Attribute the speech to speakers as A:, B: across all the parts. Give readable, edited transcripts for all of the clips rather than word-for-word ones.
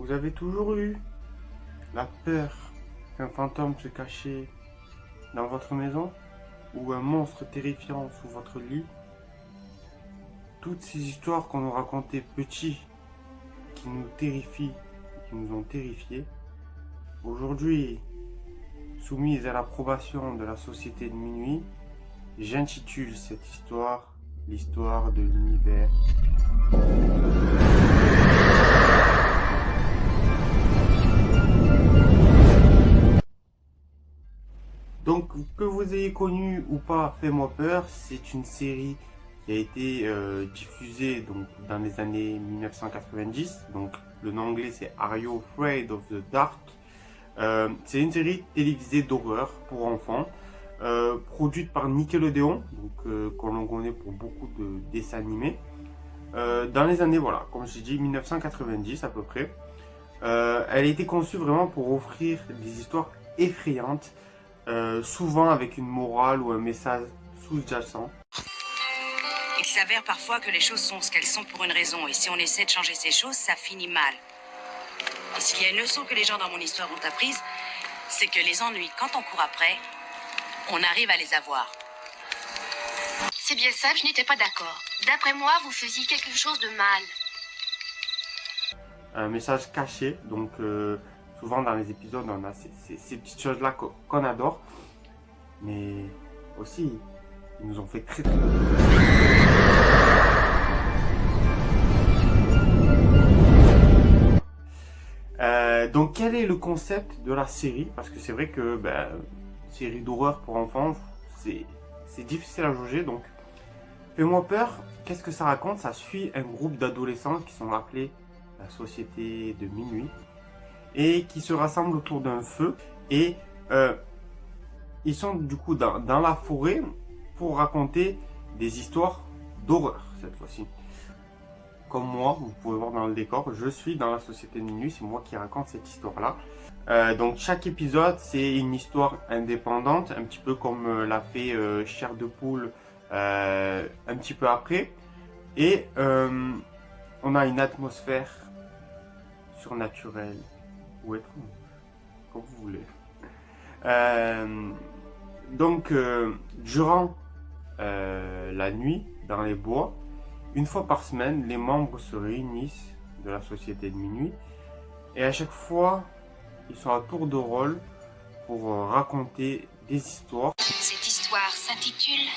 A: Vous avez toujours eu la peur qu'un fantôme se cachait dans votre maison ou un monstre terrifiant sous votre lit? Toutes ces histoires qu'on nous racontait petits, qui nous terrifient, qui nous ont terrifiés, aujourd'hui, soumises à l'approbation de la société de minuit, j'intitule cette histoire l'histoire de l'univers. Donc, que vous ayez connu ou pas Fais-moi peur, c'est une série qui a été diffusée donc, dans les années 1990. Donc, le nom anglais c'est Are You Afraid of the Dark? C'est une série télévisée d'horreur pour enfants, produite par Nickelodeon, donc qu'on connaît pour beaucoup de dessins animés. Dans les années, voilà, comme je dit, 1990 à peu près. Elle a été conçue vraiment pour offrir des histoires effrayantes, souvent avec une morale ou un message sous-jacent.
B: Il s'avère parfois que les choses sont ce qu'elles sont pour une raison, et si on essaie de changer ces choses, ça finit mal. Et s'il y a une leçon que les gens dans mon histoire ont apprise, c'est que les ennuis, quand on court après, on arrive à les avoir.
C: C'est bien ça, je n'étais pas d'accord. D'après moi, vous faisiez quelque chose de mal.
A: Un message caché, donc souvent dans les épisodes on a ces petites choses là qu'on adore, mais aussi ils nous ont fait très peur. Donc quel est le concept de la série? Parce que c'est vrai que série d'horreur pour enfants, c'est difficile à juger. Donc Fais-moi peur, qu'est-ce que ça raconte? Ça suit un groupe d'adolescents qui sont appelés la société de minuit et qui se rassemblent autour d'un feu, et ils sont du coup dans la forêt pour raconter des histoires d'horreur cette fois-ci. Comme moi, vous pouvez voir dans le décor, je suis dans la société de minuit, c'est moi qui raconte cette histoire-là. Donc chaque épisode, c'est une histoire indépendante, un petit peu comme l'a fait Chair de Poule un petit peu après. Et on a une atmosphère surnaturelle ou étrange, comme vous voulez. Donc durant la nuit, dans les bois, une fois par semaine, les membres se réunissent de la société de minuit, et à chaque fois, ils sont à tour de rôle pour raconter des histoires.
C: Cette histoire s'intitule...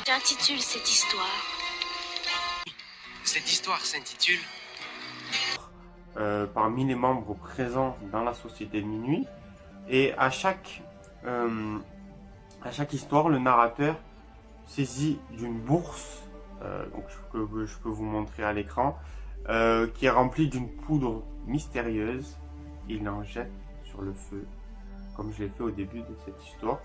C: J'intitule cette histoire.
D: Cette histoire s'intitule...
A: Parmi les membres présents dans la société de minuit, et à chaque histoire, le narrateur saisit d'une bourse, donc je peux vous montrer à l'écran, qui est remplie d'une poudre mystérieuse. Il en jette sur le feu, comme je l'ai fait au début de cette histoire,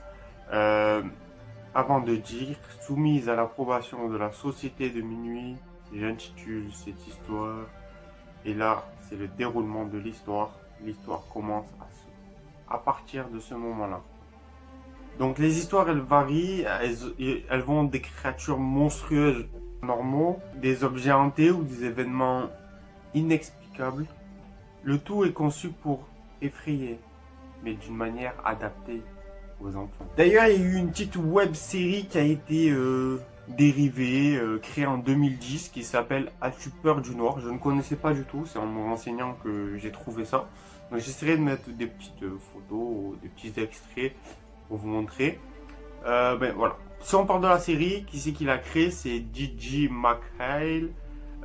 A: avant de dire, soumise à l'approbation de la société de minuit, j'intitule cette histoire. Et là, c'est le déroulement de l'histoire. L'histoire commence à partir de ce moment-là. Donc les histoires, elles varient, elles vont des créatures monstrueuses normaux, des objets hantés ou des événements inexplicables. Le tout est conçu pour effrayer, mais d'une manière adaptée aux enfants. D'ailleurs, il y a eu une petite web série qui a été dérivée, créée en 2010, qui s'appelle As-tu peur du noir? Je ne connaissais pas du tout, c'est en me renseignant que j'ai trouvé ça. Donc j'essaierai de mettre des petites photos, des petits extraits pour vous montrer. Voilà. Si on parle de la série, qui c'est qui l'a créé? C'est Gigi McHale.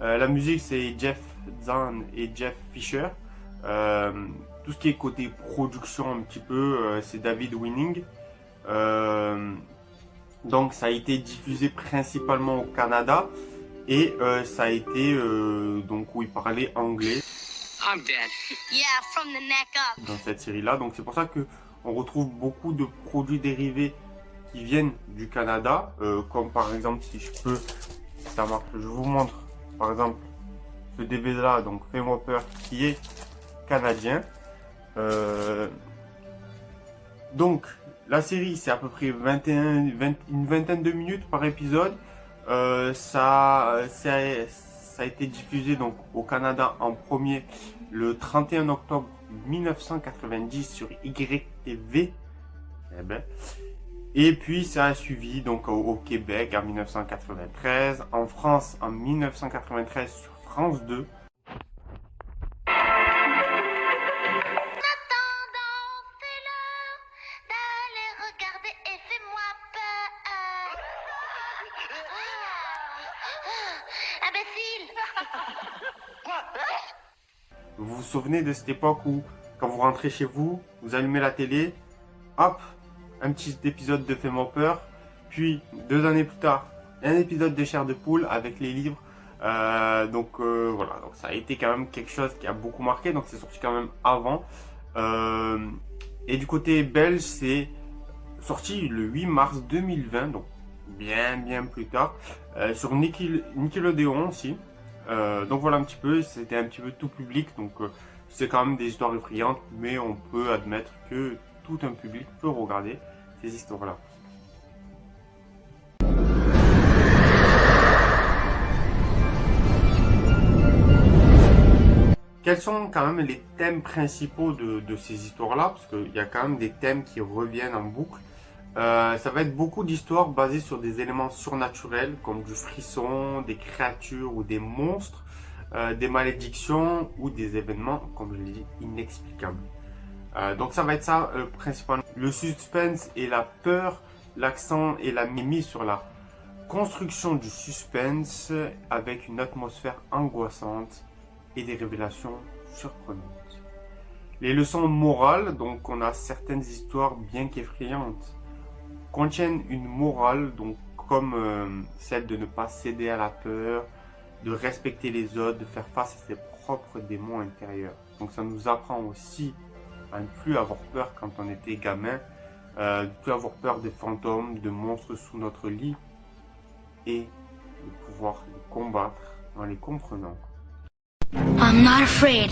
A: La musique c'est Jeff Zahn et Jeff Fisher. Tout ce qui est côté production un petit peu, c'est David Winning. Donc ça a été diffusé principalement au Canada, et ça a été donc où il parlait anglais.
D: I'm dead.
C: Yeah, from the neck up.
A: Dans cette série-là, donc c'est pour ça que on retrouve beaucoup de produits dérivés qui viennent du Canada, comme par exemple, si je peux, ça marche, je vous montre par exemple ce DVD-là, donc Fais-moi peur, qui est canadien. Donc la série, c'est à peu près une vingtaine de minutes par épisode. Ça a été diffusé donc au Canada en premier le 31 octobre 1990 sur YTV. Et puis ça a suivi donc au Québec en 1993, en France en 1993 sur France 2. Vous vous souvenez de cette époque où, quand vous rentrez chez vous, vous allumez la télé, hop, un petit épisode de Fais-moi peur, puis 2 années plus tard, un épisode de Chair de poule avec les livres. Voilà, donc ça a été quand même quelque chose qui a beaucoup marqué, donc c'est sorti quand même avant. Et du côté belge, c'est sorti le 8 mars 2020, donc bien plus tard, sur Nickelodeon aussi. Donc voilà un petit peu, c'était un petit peu tout public, donc c'est quand même des histoires effrayantes, mais on peut admettre que tout un public peut regarder ces histoires-là. Quels sont quand même les thèmes principaux de ces histoires-là? Parce qu'il y a quand même des thèmes qui reviennent en boucle. Ça va être beaucoup d'histoires basées sur des éléments surnaturels comme du frisson, des créatures ou des monstres, des malédictions ou des événements, comme je l'ai dit, inexplicables. Donc ça va être ça principalement. Le suspense et la peur, l'accent et la mise sur la construction du suspense avec une atmosphère angoissante et des révélations surprenantes. Les leçons morales, donc on a certaines histoires bien qu'effrayantes, contiennent une morale, donc comme celle de ne pas céder à la peur, de respecter les autres, de faire face à ses propres démons intérieurs. Donc ça nous apprend aussi à ne plus avoir peur quand on était gamin, de ne plus avoir peur des fantômes, de monstres sous notre lit, et de pouvoir les combattre en les comprenant.
E: I'm not afraid.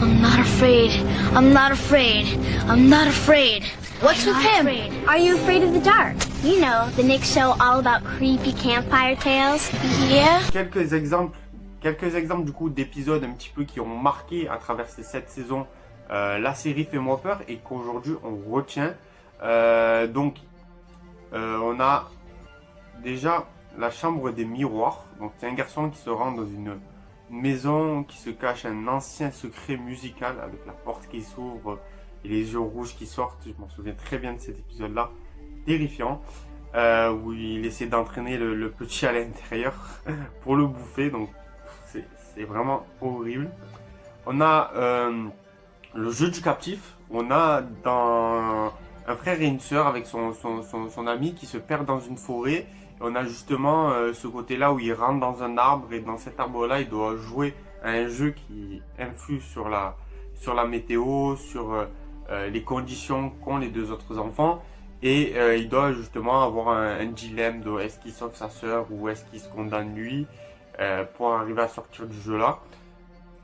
E: I'm not afraid. I'm not afraid. I'm not afraid.
F: What's with him? Are you afraid of the dark? You know, the Nick show all about creepy campfire tales.
E: Yeah.
A: Quelques exemples du coup d'épisodes un petit peu qui ont marqué à travers ces 7 saisons la série Fais-moi peur et qu'aujourd'hui on retient. On a déjà la chambre des miroirs. Donc c'est un garçon qui se rend dans une maison qui se cache un ancien secret musical avec la porte qui s'ouvre et les yeux rouges qui sortent. Je m'en souviens très bien de cet épisode-là, terrifiant, où il essaie d'entraîner le petit à l'intérieur pour le bouffer. Donc c'est vraiment horrible. On a le jeu du captif. On a dans un frère et une sœur avec son ami qui se perdent dans une forêt. On a justement ce côté-là où il rentre dans un arbre et dans cet arbre-là, il doit jouer à un jeu qui influe sur la météo, sur les conditions qu'ont les 2 autres enfants. Et il doit justement avoir un dilemme de est-ce qu'il sauve sa sœur ou est-ce qu'il se condamne lui pour arriver à sortir du jeu-là.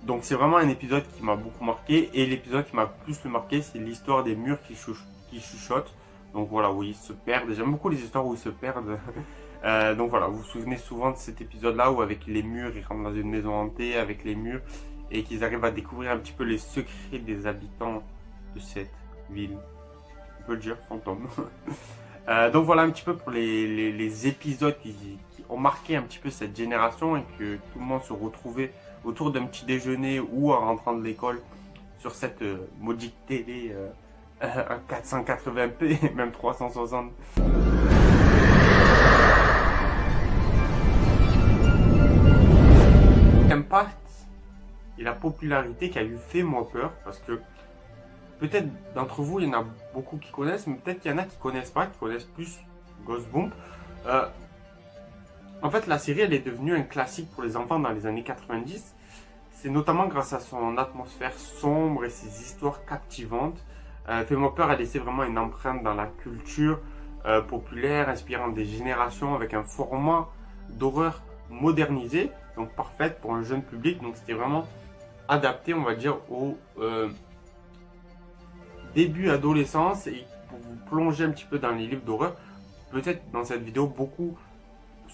A: Donc c'est vraiment un épisode qui m'a beaucoup marqué. Et l'épisode qui m'a plus marqué, c'est l'histoire des murs qui chuchotent. Donc voilà, où ils se perdent. J'aime beaucoup les histoires où ils se perdent. Donc voilà, vous vous souvenez souvent de cet épisode-là où avec les murs, ils rentrent dans une maison hantée avec les murs et qu'ils arrivent à découvrir un petit peu les secrets des habitants de cette ville. On peut le dire, fantôme. Donc voilà un petit peu pour les épisodes qui ont marqué un petit peu cette génération et que tout le monde se retrouvait autour d'un petit déjeuner ou en rentrant de l'école sur cette maudite télé. Un 480p, même 360. L'impact et la popularité qu'a eu Fais-moi peur, parce que peut-être d'entre vous, il y en a beaucoup qui connaissent, mais peut-être qu'il y en a qui connaissent pas, qui connaissent plus Ghostbump. En fait, la série, elle est devenue un classique pour les enfants dans les années 90. C'est notamment grâce à son atmosphère sombre et ses histoires captivantes. Fais-moi peur a laissé vraiment une empreinte dans la culture populaire, inspirant des générations avec un format d'horreur modernisé, donc parfaite pour un jeune public. Donc c'était vraiment adapté, on va dire, au début adolescence et pour vous plonger un petit peu dans les livres d'horreur. Peut-être dans cette vidéo, beaucoup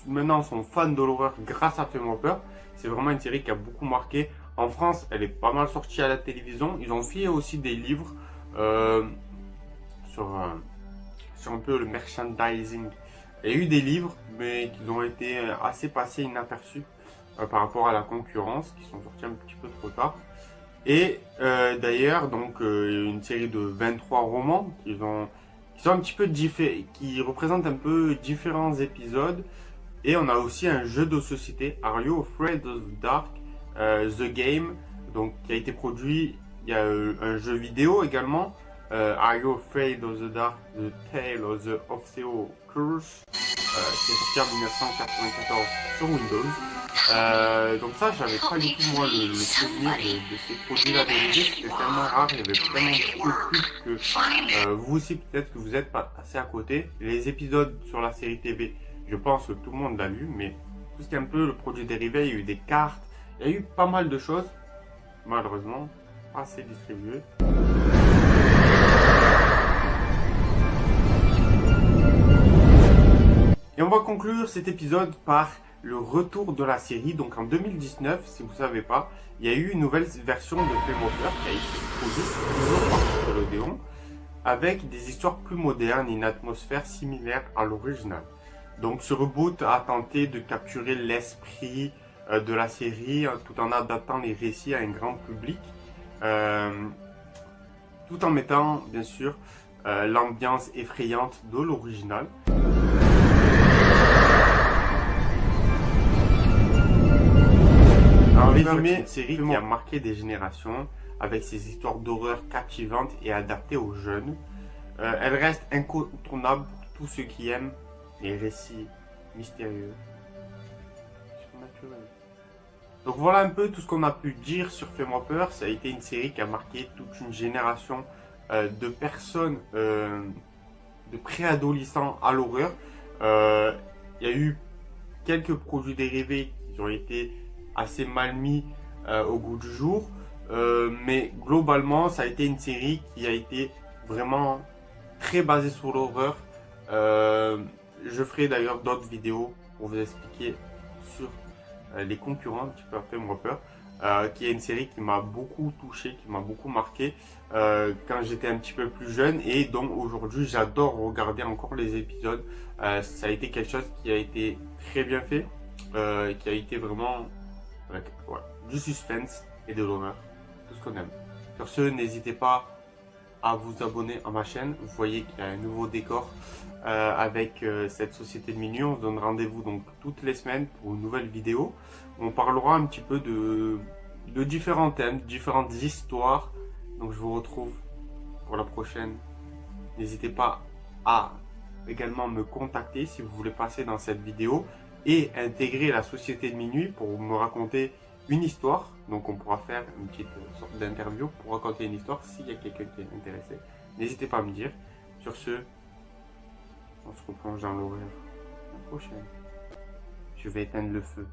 A: maintenant sont fans de l'horreur grâce à Fais-moi peur. C'est vraiment une série qui a beaucoup marqué En France, elle est pas mal sortie à la télévision. Ils ont fait aussi des livres sur un peu le merchandising. Il y a eu des livres, mais qui ont été assez passés inaperçus par rapport à la concurrence, qui sont sortis un petit peu trop tard. Et d'ailleurs, donc une série de 23 romans qui sont un petit peu différents, qui représentent un peu différents épisodes. Et on a aussi un jeu de société, Are You Afraid of the Dark, The Game, donc qui a été produit. Il y a un jeu vidéo également, Are You Afraid of the Dark, The Tale of the Obscure Curse, qui est sorti en 1994 sur Windows. Donc ça, j'avais pas du tout moi le souvenir de ces produits-là dérivés, c'était tellement rare, il y avait tellement peu de pubs que vous aussi peut-être que vous êtes passé à côté. Les épisodes sur la série TV, je pense que tout le monde l'a vu, mais tout ce qui est un peu le produit dérivé, il y a eu des cartes, il y a eu pas mal de choses, malheureusement, pas assez distribuées. Et on va conclure cet épisode par le retour de la série. Donc en 2019, si vous ne savez pas, il y a eu une nouvelle version de Fame Hopper qui a été produite toujours par Nickelodeon, avec des histoires plus modernes et une atmosphère similaire à l'original. Donc ce reboot a tenté de capturer l'esprit de la série tout en adaptant les récits à un grand public, tout en mettant bien sûr l'ambiance effrayante de l'original. En résumé, une série qui a marqué des générations avec ses histoires d'horreur captivantes et adaptées aux jeunes. Elle reste incontournable pour tous ceux qui aiment les récits mystérieux, surnaturels. Donc voilà un peu tout ce qu'on a pu dire sur Fais-moi peur. Ça a été une série qui a marqué toute une génération de personnes, de préadolescents à l'horreur. Il y a eu quelques produits dérivés qui ont été assez mal mis au goût du jour, mais globalement ça a été une série qui a été vraiment très basée sur l'horreur. Je ferai d'ailleurs d'autres vidéos pour vous expliquer sur les concurrents un petit peu à Fais-moi peur, qui est une série qui m'a beaucoup touché, qui m'a beaucoup marqué quand j'étais un petit peu plus jeune, et dont aujourd'hui j'adore regarder encore les épisodes. Ça a été quelque chose qui a été très bien fait, qui a été vraiment avec du suspense et de l'horreur, tout ce qu'on aime. Sur ce, n'hésitez pas à vous abonner à ma chaîne. Vous voyez qu'il y a un nouveau décor avec cette société de minuit. On se donne rendez-vous donc toutes les semaines pour une nouvelle vidéo. On parlera un petit peu de différents thèmes, de différentes histoires. Donc je vous retrouve pour la prochaine. N'hésitez pas à également me contacter si vous voulez passer dans cette vidéo et intégrer la société de minuit pour me raconter une histoire. Donc on pourra faire une petite sorte d'interview pour raconter une histoire s'il y a quelqu'un qui est intéressé. N'hésitez pas à me dire. Sur ce, on se replonge dans l'horreur la prochaine. Je vais éteindre le feu.